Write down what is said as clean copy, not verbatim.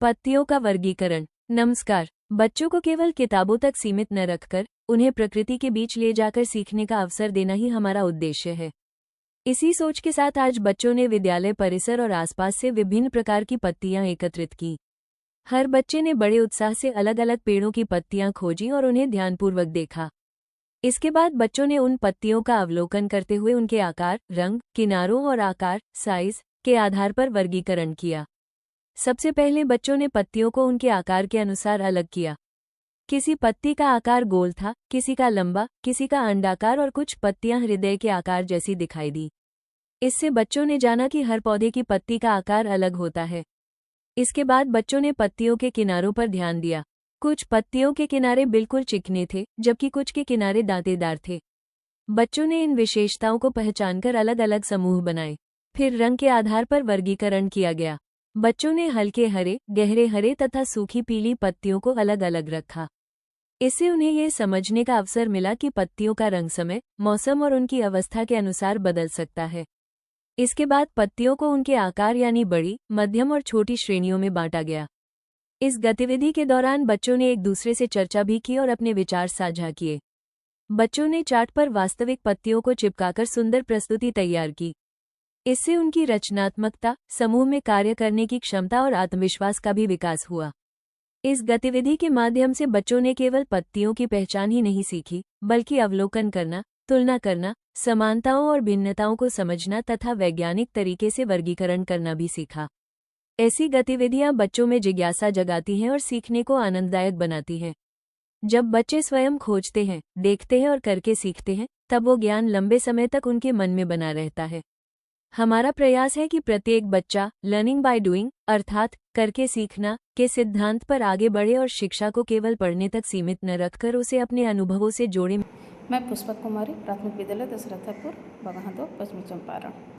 पत्तियों का वर्गीकरण। नमस्कार। बच्चों को केवल किताबों तक सीमित न रखकर उन्हें प्रकृति के बीच ले जाकर सीखने का अवसर देना ही हमारा उद्देश्य है। इसी सोच के साथ आज बच्चों ने विद्यालय परिसर और आसपास से विभिन्न प्रकार की पत्तियां एकत्रित की। हर बच्चे ने बड़े उत्साह से अलग अलग पेड़ों की पत्तियां खोजी और उन्हें ध्यानपूर्वक देखा। इसके बाद बच्चों ने उन पत्तियों का अवलोकन करते हुए उनके आकार, रंग, किनारों और आकार, साइज के आधार पर वर्गीकरण किया। सबसे पहले बच्चों ने पत्तियों को उनके आकार के अनुसार अलग किया। किसी पत्ती का आकार गोल था, किसी का लंबा, किसी का अंडाकार और कुछ पत्तियां हृदय के आकार जैसी दिखाई दी। इससे बच्चों ने जाना कि हर पौधे की पत्ती का आकार अलग होता है। इसके बाद बच्चों ने पत्तियों के किनारों पर ध्यान दिया। कुछ पत्तियों के किनारे बिल्कुल चिकने थे, जबकि कुछ के किनारे दांतेदार थे। बच्चों ने इन विशेषताओं को पहचानकर अलग अलग समूह बनाए। फिर रंग के आधार पर वर्गीकरण किया गया। बच्चों ने हल्के हरे, गहरे हरे तथा सूखी पीली पत्तियों को अलग अलग रखा। इससे उन्हें यह समझने का अवसर मिला कि पत्तियों का रंग समय, मौसम और उनकी अवस्था के अनुसार बदल सकता है। इसके बाद पत्तियों को उनके आकार यानी बड़ी, मध्यम और छोटी श्रेणियों में बांटा गया। इस गतिविधि के दौरान बच्चों ने एक दूसरे से चर्चा भी की और अपने विचार साझा किए। बच्चों ने चार्ट पर वास्तविक पत्तियों को चिपकाकर सुंदर प्रस्तुति तैयार की। इससे उनकी रचनात्मकता, समूह में कार्य करने की क्षमता और आत्मविश्वास का भी विकास हुआ। इस गतिविधि के माध्यम से बच्चों ने केवल पत्तियों की पहचान ही नहीं सीखी, बल्कि अवलोकन करना, तुलना करना, समानताओं और भिन्नताओं को समझना तथा वैज्ञानिक तरीके से वर्गीकरण करना भी सीखा। ऐसी गतिविधियां बच्चों में जिज्ञासा जगाती हैं और सीखने को आनंददायक बनाती हैं। जब बच्चे स्वयं खोजते हैं, देखते हैं और करके सीखते हैं, तब वो ज्ञान लंबे समय तक उनके मन में बना रहता है। हमारा प्रयास है कि प्रत्येक बच्चा लर्निंग बाय डूइंग अर्थात करके सीखना के सिद्धांत पर आगे बढ़े और शिक्षा को केवल पढ़ने तक सीमित न रखकर उसे अपने अनुभवों से जोड़े। मैं पुष्पक कुमारी, प्राथमिक विद्यालय दशरथपुर, बगहा 2, पश्चिमी चंपारण।